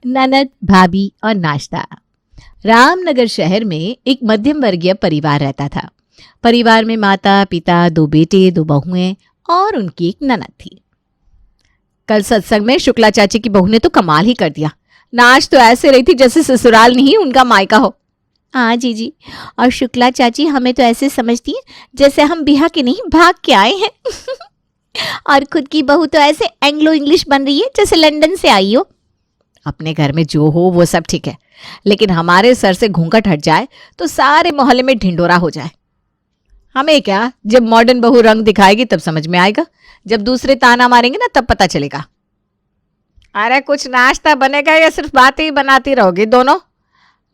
ननद, भाभी और नाश्ता। रामनगर शहर में एक मध्यम वर्गीय परिवार रहता था। परिवार में माता, पिता, 2 बेटे, 2 बहुएं और उनकी एक ननद थी। कल सत्संग में शुक्ला चाची की बहू ने तो कमाल ही कर दिया। नाच तो ऐसे रही थी जैसे ससुराल नहीं उनका मायका हो। हाँ जीजी, और शुक्ला चाची हमें तो ऐसे समझती है जैसे हम बिहार के नहीं भाग के आए हैं। और खुद की बहू तो ऐसे एंग्लो इंग्लिश बन रही है जैसे लंदन से आई हो। अपने घर में जो हो वो सब ठीक है, लेकिन हमारे सर से घूंघट हट जाए तो सारे मोहल्ले में ढिंडोरा हो जाए। हमें क्या, जब मॉडर्न बहू रंग दिखाएगी तब समझ में आएगा, जब दूसरे ताना मारेंगे ना तब पता चलेगा। अरे कुछ नाश्ता बनेगा या सिर्फ बातें ही बनाती रहोगी दोनों?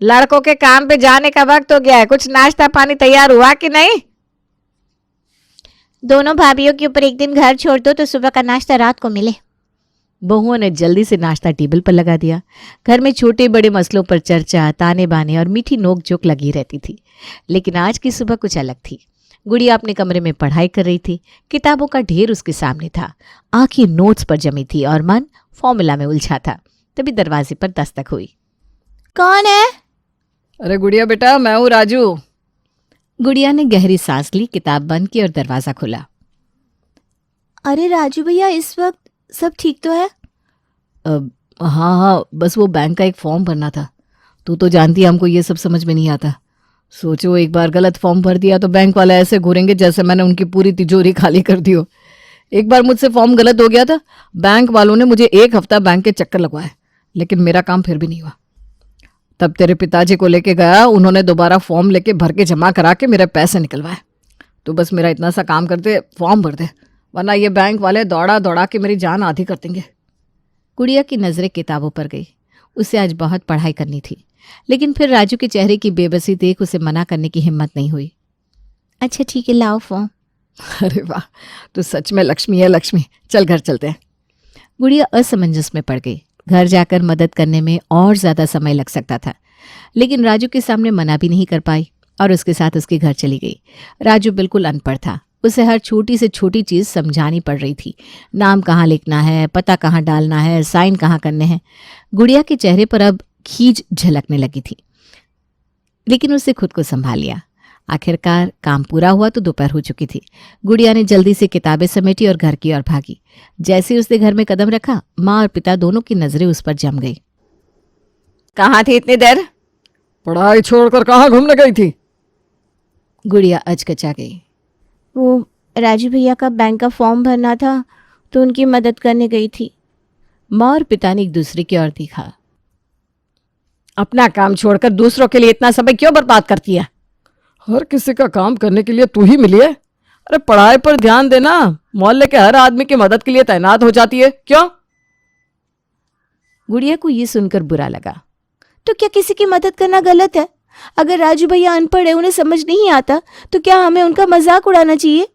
लड़कों के काम पे जाने का वक्त हो गया है, कुछ नाश्ता पानी तैयार हुआ कि नहीं? दोनों भाभीियों के ऊपर एक दिन घर छोड़ दो तो सुबह का नाश्ता रात को मिले। बहुओं ने जल्दी से नाश्ता टेबल पर लगा दिया। घर में छोटे बड़े मसलों पर चर्चा, ताने बाने और मीठी नोक झोंक लगी रहती थी। लेकिन आज की सुबह कुछ अलग थी। गुड़िया अपने कमरे में पढ़ाई कर रही थी। किताबों का ढेर उसके सामने था। आंखें नोट्स पर जमी थी और मन फॉर्मूला में उलझा था। तभी दरवाजे पर दस्तक हुई। कौन है? अरे गुड़िया बेटा, मैं हूँ राजू। गुड़िया ने गहरी सांस ली, किताब बंद की और दरवाजा खुला। अरे राजू भैया, इस वक्त सब ठीक तो है? हाँ, बस वो बैंक का एक फॉर्म भरना था। तू तो जानती है हमको ये सब समझ में नहीं आता। सोचो एक बार गलत फॉर्म भर दिया तो बैंक वाले ऐसे घूरेंगे जैसे मैंने उनकी पूरी तिजोरी खाली कर दी हो। एक बार मुझसे फॉर्म गलत हो गया था। बैंक वालों ने मुझे 1 हफ्ता बैंक के चक्कर लगवाए, लेकिन मेरा काम फिर भी नहीं हुआ। तब तेरे पिताजी को लेके गया, उन्होंने दोबारा फॉर्म लेके भर के जमा करा के मेरे पैसे निकलवाए। तो बस मेरा इतना सा काम करते, फॉर्म भर दे, वरना ये बैंक वाले दौड़ा दौड़ा के मेरी जान आधी कर देंगे। गुड़िया की नजरें किताबों पर गई। उसे आज बहुत पढ़ाई करनी थी, लेकिन फिर राजू के चेहरे की बेबसी देख उसे मना करने की हिम्मत नहीं हुई। अच्छा ठीक है, लाओ फॉर्म। अरे वाह, तू सच में लक्ष्मी है लक्ष्मी। चल घर चलते हैं। गुड़िया असमंजस में पड़ गई। घर जाकर मदद करने में और ज्यादा समय लग सकता था, लेकिन राजू के सामने मना भी नहीं कर पाई और उसके साथ उसके घर चली गई। राजू बिल्कुल अनपढ़ था। उसे हर छोटी से छोटी चीज समझानी पड़ रही थी। नाम कहाँ लिखना है, पता कहाँ डालना है, साइन कहाँ करने हैं। गुड़िया के चेहरे पर अब खींच झलकने लगी थी, लेकिन उसने खुद को संभाल लिया। आखिरकार काम पूरा हुआ तो दोपहर हो चुकी थी। गुड़िया ने जल्दी से किताबें समेटी और घर की ओर भागी। जैसे ही उसने घर में कदम रखा, माँ और पिता दोनों की नजरें उस पर जम गई। कहाँ थी इतनी देर? पढ़ाई छोड़कर कहाँ घूमने गई थी? गुड़िया अचकचा गई। वो राजू भैया का बैंक का फॉर्म भरना था तो उनकी मदद करने गई थी। माँ और पिता ने एक दूसरे की ओर देखा। अपना काम छोड़कर दूसरों के लिए इतना समय क्यों बर्बाद करती है? हर किसी का काम करने के लिए तू ही मिली है। अरे पढ़ाई पर ध्यान देना। मोहल्ले के हर आदमी की मदद के लिए तैनात हो जाती है, क्यों? गुड़िया को ये सुनकर बुरा लगा। तो क्या किसी की मदद करना गलत है? अगर राजू भैया अनपढ़ है, उन्हें समझ नहीं आता, तो क्या हमें उनका मजाक उड़ाना चाहिए?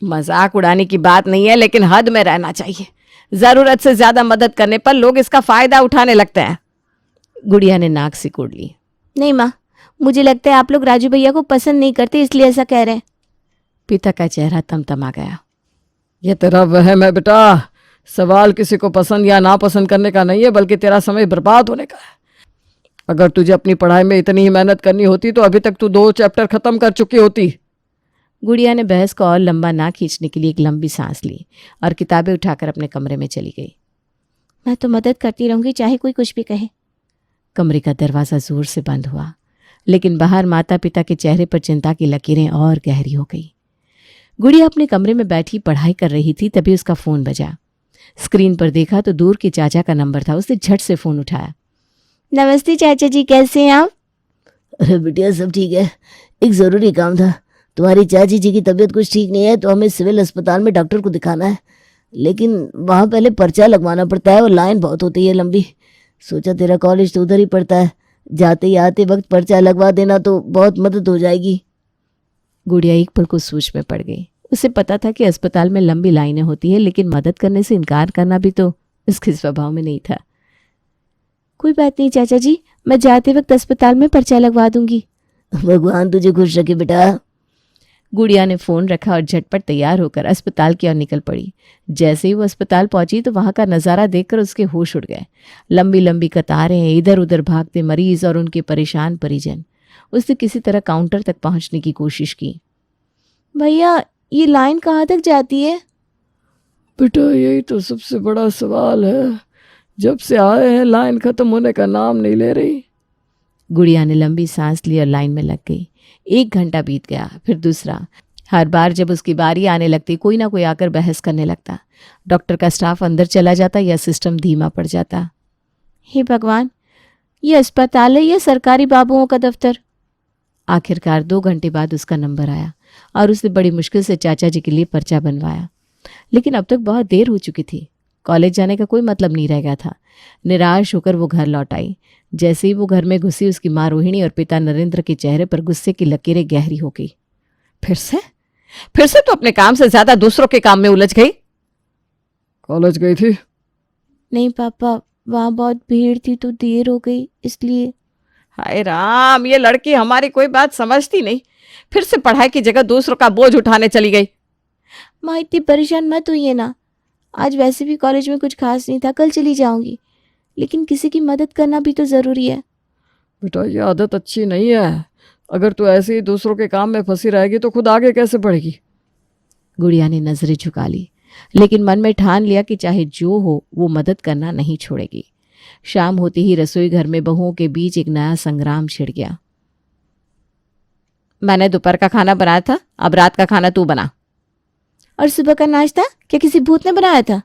मजाक उड़ाने की बात नहीं है, लेकिन हद में रहना चाहिए। जरूरत से ज्यादा मदद करने पर लोग इसका फायदा उठाने लगते हैं। गुड़िया ने नाक सिकोड़ ली। नहीं माँ, मुझे लगता है आप लोग राजू भैया को पसंद नहीं करते, इसलिए ऐसा कह रहे हैं। पिता का चेहरा तमतमा गया। ये तेरा वहम है बेटा। सवाल किसी को पसंद या नापसंद करने का नहीं है, बल्कि तेरा समय बर्बाद होने का है। अगर तुझे अपनी पढ़ाई में इतनी ही मेहनत करनी होती तो अभी तक तू 2 चैप्टर खत्म कर चुकी होती। गुड़िया ने बहस को और लंबा ना खींचने के लिए एक लंबी सांस ली और किताबें उठाकर अपने कमरे में चली गई। मैं तो मदद करती रहूंगी, चाहे कोई कुछ भी कहे। कमरे का दरवाज़ा जोर से बंद हुआ, लेकिन बाहर माता पिता के चेहरे पर चिंता की लकीरें और गहरी हो गई। गुड़िया अपने कमरे में बैठी पढ़ाई कर रही थी, तभी उसका फ़ोन बजा। स्क्रीन पर देखा तो दूर के चाचा का नंबर था। उसने झट से फ़ोन उठाया। नमस्ते चाचा जी, कैसे हैं आप? अरे बिटिया, सब ठीक है। एक ज़रूरी काम था। तुम्हारी चाची जी की तबीयत कुछ ठीक नहीं है, तो हमें सिविल अस्पताल में डॉक्टर को दिखाना है, लेकिन वहाँ पहले पर्चा लगवाना पड़ता है और लाइन बहुत होती है लंबी। सोचा तेरा कॉलेज तो उधर ही पड़ता है, जाते ही आते वक्त पर्चा लगवा देना तो बहुत मदद हो जाएगी। गुड़िया एक पल को सोच में पड़ गई। उसे पता था कि अस्पताल में लंबी लाइनें होती हैं, लेकिन मदद करने से इनकार करना भी तो उसके स्वभाव में नहीं था। कोई बात नहीं चाचा जी, मैं जाते वक्त अस्पताल में पर्चा लगवा दूंगी। भगवान तुझे खुश रखे बेटा। गुड़िया ने फोन रखा और झटपट तैयार होकर अस्पताल की ओर निकल पड़ी। जैसे ही वो अस्पताल पहुंची तो वहां का नजारा देखकर उसके होश उड़ गए। लंबी लंबी कतारें, इधर उधर भागते मरीज और उनके परेशान परिजन। उसने किसी तरह काउंटर तक पहुंचने की कोशिश की। भैया, ये लाइन कहाँ तक जाती है? बेटा, यही तो सबसे बड़ा सवाल है। जब से आए हैं लाइन खत्म होने का नाम नहीं ले रही। गुड़िया ने लंबी सांस ली और लाइन में लग गई। 1 घंटा बीत गया, फिर दूसरा। हर बार जब उसकी बारी आने लगती कोई ना कोई आकर बहस करने लगता। डॉक्टर का स्टाफ अंदर चला जाता या सिस्टम धीमा पड़ जाता। हे भगवान, ये अस्पताल है या सरकारी बाबुओं का दफ्तर? आखिरकार 2 घंटे बाद उसका नंबर आया और उसने बड़ी मुश्किल से चाचा जी के लिए पर्चा बनवाया। लेकिन अब तक बहुत देर हो चुकी थी। कॉलेज जाने का कोई मतलब नहीं रह गया था। निराश होकर वो घर लौट आई। जैसे ही वो घर में घुसी उसकी माँ रोहिणी और पिता नरेंद्र के चेहरे पर गुस्से की लकीरें गहरी हो गई। फिर से तो अपने काम से ज्यादा दूसरों के काम में उलझ गई। कॉलेज गई थी? नहीं पापा, वहाँ बहुत भीड़ थी तो देर हो गई इसलिए। हाय राम, ये लड़की हमारी कोई बात समझती नहीं। फिर से पढ़ाई की जगह दूसरों का बोझ उठाने चली गई। माँ, इतनी परेशान मत होइए ना। आज वैसे भी कॉलेज में कुछ खास नहीं था, कल चली जाऊंगी। लेकिन किसी की मदद करना भी तो ज़रूरी है। बेटा, ये आदत अच्छी नहीं है। अगर तू ऐसे ही दूसरों के काम में फंसी रहेगी तो खुद आगे कैसे बढ़ेगी? गुड़िया ने नजरें झुका ली, लेकिन मन में ठान लिया कि चाहे जो हो वो मदद करना नहीं छोड़ेगी। शाम होते ही रसोई घर में बहुओं के बीच एक नया संग्राम छिड़ गया। मैंने दोपहर का खाना बनाया था, अब रात का खाना तू बना। और सुबह का नाश्ता क्या किसी भूत ने बनाया था?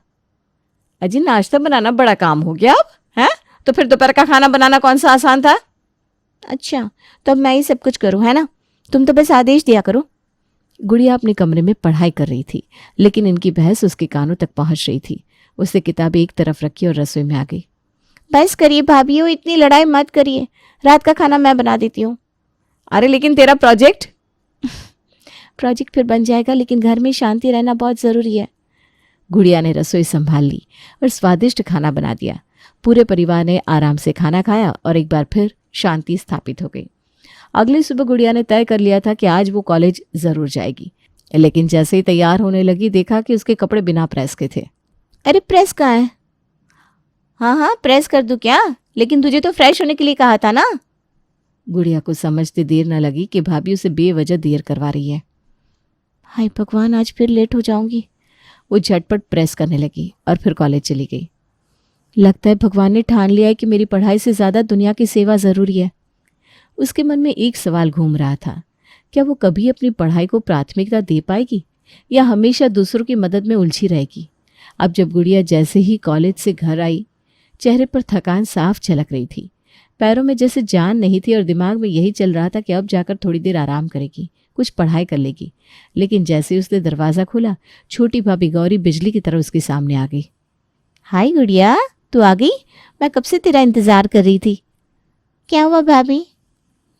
अजी, नाश्ता बनाना बड़ा काम हो गया अब, है? तो फिर दोपहर का खाना बनाना कौन सा आसान था? अच्छा, तो अब मैं ही सब कुछ करूं, है ना? तुम तो बस आदेश दिया करो। गुड़िया अपने कमरे में पढ़ाई कर रही थी, लेकिन इनकी बहस उसके कानों तक पहुंच रही थी। उसने किताबें एक तरफ रखी और रसोई में आ गई। बस करिए भाभी, इतनी लड़ाई मत करिए। रात का खाना मैं बना देती हूँ। अरे लेकिन तेरा प्रोजेक्ट? प्रोजेक्ट फिर बन जाएगा, लेकिन घर में शांति रहना बहुत ज़रूरी है। गुड़िया ने रसोई संभाल ली और स्वादिष्ट खाना बना दिया। पूरे परिवार ने आराम से खाना खाया और एक बार फिर शांति स्थापित हो गई। अगली सुबह गुड़िया ने तय कर लिया था कि आज वो कॉलेज ज़रूर जाएगी। लेकिन जैसे ही तैयार होने लगी देखा कि उसके कपड़े बिना प्रेस के थे। अरे प्रेस कहाँ है? हाँ, प्रेस कर दूँ क्या? लेकिन तुझे तो फ्रेश होने के लिए कहा था ना। गुड़िया को समझते देर न लगी कि भाभी उसे बेवजह देर करवा रही है। हाय भगवान, आज फिर लेट हो जाऊंगी। वो झटपट प्रेस करने लगी और फिर कॉलेज चली गई। लगता है भगवान ने ठान लिया है कि मेरी पढ़ाई से ज़्यादा दुनिया की सेवा ज़रूरी है। उसके मन में एक सवाल घूम रहा था, क्या वो कभी अपनी पढ़ाई को प्राथमिकता दे पाएगी या हमेशा दूसरों की मदद में उलझी रहेगी? अब जब गुड़िया जैसे ही कॉलेज से घर आई, चेहरे पर थकान साफ झलक रही थी। पैरों में जैसे जान नहीं थी और दिमाग में यही चल रहा था कि अब जाकर थोड़ी देर आराम करेगी, कुछ पढ़ाई कर लेगी। लेकिन जैसे ही उसने दरवाज़ा खोला, छोटी भाभी गौरी बिजली की तरह उसके सामने आ गई। हाय गुड़िया, तू आ गई? मैं कब से तेरा इंतज़ार कर रही थी। क्या हुआ भाभी?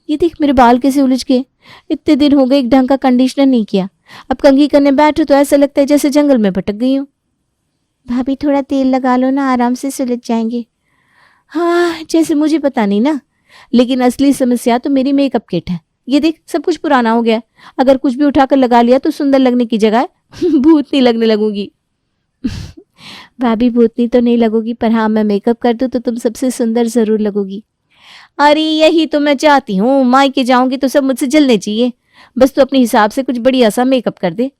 ये देख मेरे बाल कैसे उलझ गए। इतने दिन हो गए एक ढंग का कंडीशनर नहीं किया। अब कंघी करने बैठो तो ऐसा लगता है जैसे जंगल में भटक गई हूँ। भाभी थोड़ा तेल लगा लो ना, आराम से सुलझ जाएंगे। हाँ, जैसे मुझे पता नहीं ना, लेकिन असली समस्या तो मेरी मेकअप किट है। ये देख, सब कुछ पुराना हो गया। अगर कुछ भी उठाकर लगा लिया तो सुंदर लगने की जगह भूतनी लगने लगूंगी। भाभी भूतनी तो नहीं लगोगी, पर हाँ मैं मेकअप कर दूँ तो तुम सबसे सुंदर जरूर लगोगी। अरे यही तो मैं चाहती हूँ, मायके जाऊंगी तो सब मुझसे जलने चाहिए। बस तू अपने हिसाब से कुछ बढ़िया सा मेकअप कर दे।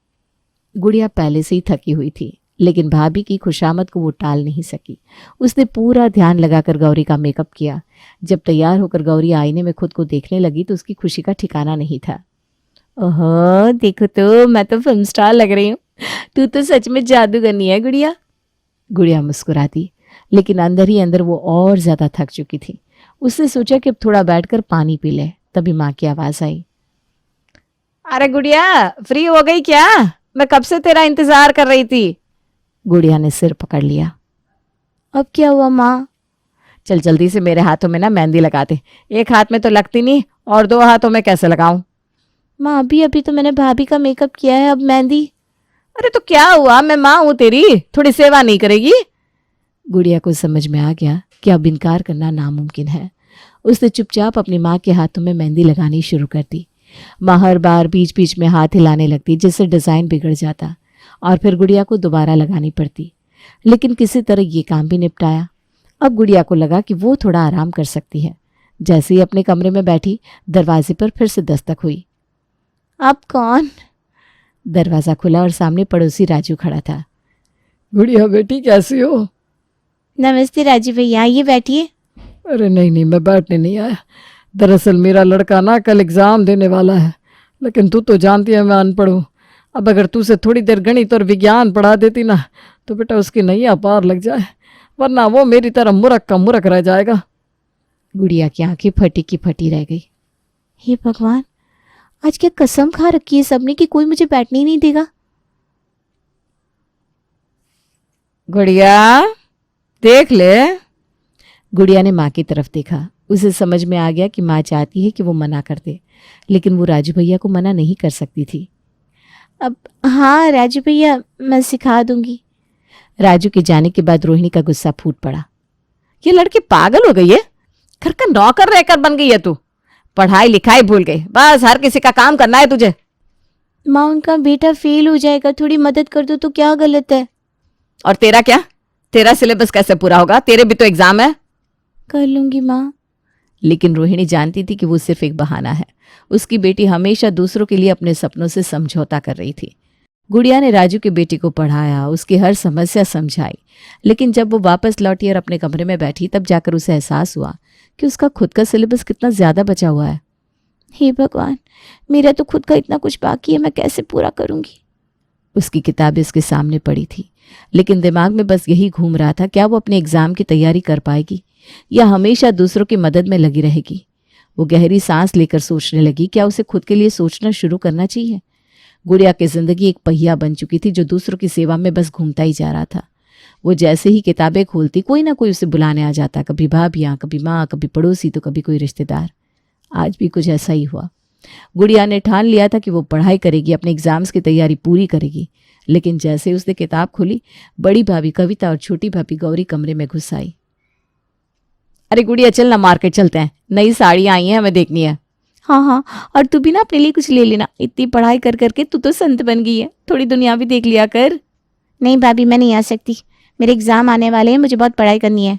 गुड़िया पहले से ही थकी हुई थी, लेकिन भाभी की खुशामद को वो टाल नहीं सकी। उसने पूरा ध्यान लगाकर गौरी का मेकअप किया। जब तैयार होकर गौरी आईने में खुद को देखने लगी तो उसकी खुशी का ठिकाना नहीं था। ओहो, देखो तो मैं तो फिल्म स्टार लग रही हूँ। तू तो सच में जादूगरनी है गुड़िया। गुड़िया मुस्कुराती, लेकिन अंदर ही अंदर वो और ज्यादा थक चुकी थी। उसने सोचा कि अब थोड़ा बैठकर पानी पी ले। तभी माँ की आवाज आई। अरे गुड़िया, फ्री हो गई क्या? मैं कब से तेरा इंतजार कर रही थी। गुड़िया ने सिर पकड़ लिया। अब क्या हुआ माँ? चल जल्दी से मेरे हाथों में ना मेहंदी लगा दे। एक हाथ में तो लगती नहीं और 2 हाथों में कैसे लगाऊं? माँ अभी तो मैंने भाभी का मेकअप किया है, अब मेहंदी। अरे तो क्या हुआ, मैं माँ हूं तेरी, थोड़ी सेवा नहीं करेगी? गुड़िया को समझ में आ गया कि अब इनकार करना नामुमकिन है। उसने चुपचाप अपनी माँ के हाथों में मेहंदी लगानी शुरू कर दी। माँ हर बार बीच बीच में हाथ हिलाने लगती जिससे डिज़ाइन बिगड़ जाता और फिर गुड़िया को दोबारा लगानी पड़ती। लेकिन किसी तरह ये काम भी निपटाया। अब गुड़िया को लगा कि वो थोड़ा आराम कर सकती है। जैसे ही अपने कमरे में बैठी, दरवाजे पर फिर से दस्तक हुई। आप कौन? दरवाज़ा खुला और सामने पड़ोसी राजू खड़ा था। गुड़िया बेटी कैसी हो? नमस्ते राजू भैया, आइए बैठिए। अरे नहीं, मैं बैठने नहीं आया। दरअसल मेरा लड़का ना कल एग्ज़ाम देने वाला है, लेकिन तू तो जानती है मैं अनपढ़ हूँ। अब अगर तू से थोड़ी देर गणित और विज्ञान पढ़ा देती ना तो बेटा उसकी नैया पार लग जाए, वरना वो मेरी तरह मुरख का मुरख रह जाएगा। गुड़िया की आंखें फटी की फटी रह गई। हे भगवान, आज क्या कसम खा रखी है सबने कि कोई मुझे बैठने ही नहीं देगा। गुड़िया देख ले। गुड़िया ने माँ की तरफ देखा। उसे समझ में आ गया कि माँ चाहती है कि वो मना कर दे, लेकिन वो राजू भैया को मना नहीं कर सकती थी। अब हाँ राजू भैया, मैं सिखा दूंगी। राजू के जाने के बाद रोहिणी का गुस्सा फूट पड़ा। ये लड़की पागल हो गई है, घर का नौकर रहकर बन गई है तू। पढ़ाई लिखाई भूल गई, बस हर किसी का काम करना है तुझे। माँ उनका बेटा फेल हो जाएगा, थोड़ी मदद कर दो तो क्या गलत है? और तेरा क्या? तेरा सिलेबस कैसे पूरा होगा? तेरे भी तो एग्जाम है। कर लूंगी माँ। लेकिन रोहिणी जानती थी कि वो सिर्फ एक बहाना है। उसकी बेटी हमेशा दूसरों के लिए अपने सपनों से समझौता कर रही थी। गुड़िया ने राजू की बेटी को पढ़ाया, उसकी हर समस्या समझाई, लेकिन जब वो वापस लौटी और अपने कमरे में बैठी तब जाकर उसे एहसास हुआ कि उसका खुद का सिलेबस कितना ज़्यादा बचा हुआ है। हे भगवान, मेरा तो खुद का इतना कुछ बाकी है, मैं कैसे पूरा करूँगी? उसकी किताबें उसके सामने पड़ी थी, लेकिन दिमाग में बस यही घूम रहा था, क्या वो अपने एग्ज़ाम की तैयारी कर पाएगी या हमेशा दूसरों की मदद में लगी रहेगी। वो गहरी सांस लेकर सोचने लगी, क्या उसे खुद के लिए सोचना शुरू करना चाहिए? गुड़िया की जिंदगी एक पहिया बन चुकी थी जो दूसरों की सेवा में बस घूमता ही जा रहा था। वो जैसे ही किताबें खोलती कोई ना कोई उसे बुलाने आ जाता, कभी भाभियाँ, कभी माँ, कभी पड़ोसी, तो कभी कोई रिश्तेदार। आज भी कुछ ऐसा ही हुआ। गुड़िया ने ठान लिया था कि वो पढ़ाई करेगी, अपने एग्जाम्स की तैयारी पूरी करेगी, लेकिन जैसे उसने किताब खोली, बड़ी भाभी कविता और छोटी भाभी गौरी कमरे में घुस आई। अरे गुड़िया चल ना, मार्केट चलते हैं, नई साड़ी आई है, हमें देखनी है। हाँ, और तू भी ना अपने लिए कुछ ले लेना। इतनी पढ़ाई कर करके तू तो संत बन गई है, थोड़ी दुनिया भी देख लिया कर। नहीं भाभी, मैं नहीं आ सकती, मेरे एग्जाम आने वाले हैं, मुझे बहुत पढ़ाई करनी है।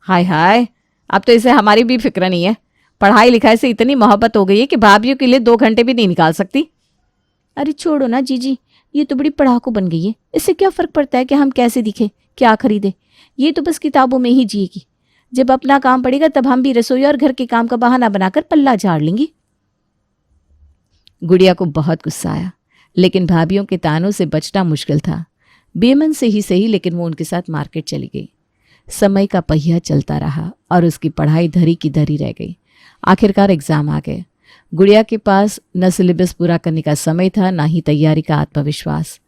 हाय, अब तो इसे हमारी भी फिक्र नहीं है। पढ़ाई लिखाई से इतनी मोहब्बत हो गई है कि भाभीियों के लिए 2 घंटे भी नहीं निकाल सकती। अरे छोड़ो ना जीजी, ये तो बड़ी पढ़ाकू बन गई है, इससे क्या फ़र्क पड़ता है कि हम कैसे दिखे, क्या खरीदे? ये तो बस किताबों में ही जिएगी। जब अपना काम पड़ेगा तब हम भी रसोई और घर के काम का बहाना बनाकर पल्ला झाड़ लेंगी। गुड़िया को बहुत गुस्सा आया, लेकिन भाभीियों के तानों से बचना मुश्किल था। बेमन से ही सही, लेकिन वो उनके साथ मार्केट चली गई। समय का पहिया चलता रहा और उसकी पढ़ाई धरी की धरी रह गई। आखिरकार एग्जाम आ गए। गुड़िया के पास न सिलेबस पूरा करने का समय था, ना ही तैयारी का आत्मविश्वास।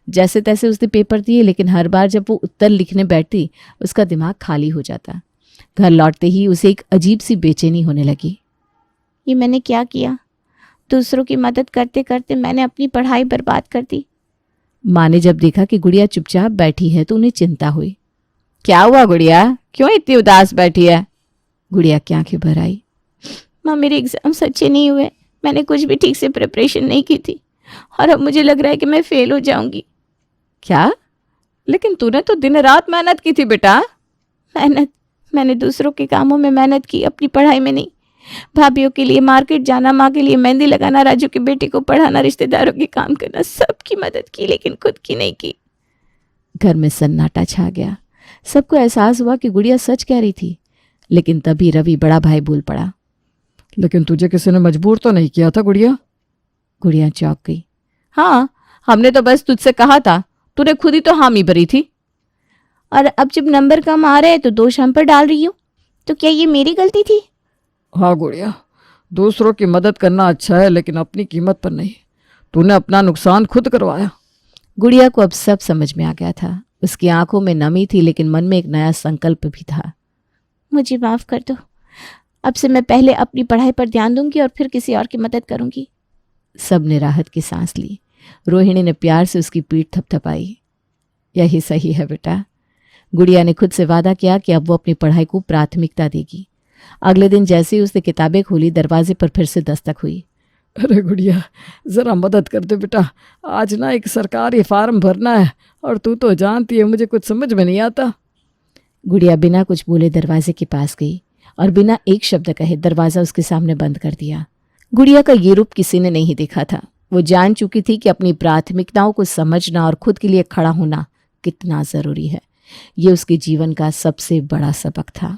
जैसे तैसे उसने पेपर दिए, लेकिन हर बार जब वो उत्तर लिखने बैठती उसका दिमाग खाली हो जाता। घर लौटते ही उसे एक अजीब सी बेचैनी होने लगी। ये मैंने क्या किया? दूसरों की मदद करते करते मैंने अपनी पढ़ाई बर्बाद कर दी। माँ ने जब देखा कि गुड़िया चुपचाप बैठी है तो उन्हें चिंता हुई। क्या हुआ गुड़िया, क्यों इतनी उदास बैठी है? गुड़िया की आंखें भर आई। माँ, मेरे एग्जाम अच्छे नहीं हुए, मैंने कुछ भी ठीक से प्रिपरेशन नहीं की थी और अब मुझे लग रहा है कि मैं फेल हो जाऊंगी। क्या? लेकिन तूने तो दिन रात मेहनत की थी बेटा। मैंने दूसरों के कामों में मेहनत की, अपनी पढ़ाई में नहीं। भाभीियों के लिए मार्केट जाना, माँ के लिए मेहंदी लगाना, राजू की बेटी को पढ़ाना, रिश्तेदारों के काम करना, सबकी मदद की, लेकिन खुद की नहीं की। घर में सन्नाटा छा गया। सबको एहसास हुआ कि गुड़िया सच कह रही थी, लेकिन तभी रवि बड़ा भाई बोल पड़ा। लेकिन तुझे किसी ने मजबूर तो नहीं किया था गुड़िया? गुड़िया चौंक गई। हाँ, हमने तो बस तुझसे कहा था, तूने खुद ही तो हामी भरी थी। और अब जब नंबर कम आ रहे हैं तो दोष हम पर डाल रही हूँ, तो क्या ये मेरी गलती थी? हाँ गुड़िया, दूसरों की मदद करना अच्छा है, लेकिन अपनी कीमत पर नहीं। तूने अपना नुकसान खुद करवाया। गुड़िया को अब सब समझ में आ गया था। उसकी आंखों में नमी थी, लेकिन मन में एक नया संकल्प भी था। मुझे माफ कर दो, अब से मैं पहले अपनी पढ़ाई पर ध्यान दूंगी और फिर किसी और की मदद करूंगी। सब ने राहत की सांस ली। रोहिणी ने प्यार से उसकी पीठ थपथपाई। यही सही है बेटा। गुड़िया ने खुद से वादा किया कि अब वो अपनी पढ़ाई को प्राथमिकता देगी। अगले दिन जैसे ही उसने किताबें खोली, दरवाजे पर फिर से दस्तक हुई। अरे गुड़िया, ज़रा मदद कर दे बेटा। आज ना एक सरकारी फार्म भरना है और तू तो जानती है मुझे कुछ समझ में नहीं आता। गुड़िया बिना कुछ बोले दरवाजे के पास गई और बिना एक शब्द कहे दरवाज़ा उसके सामने बंद कर दिया। गुड़िया का ये रूप किसी ने नहीं देखा था। वो जान चुकी थी कि अपनी प्राथमिकताओं को समझना और खुद के लिए खड़ा होना कितना ज़रूरी है। ये उसके जीवन का सबसे बड़ा सबक था।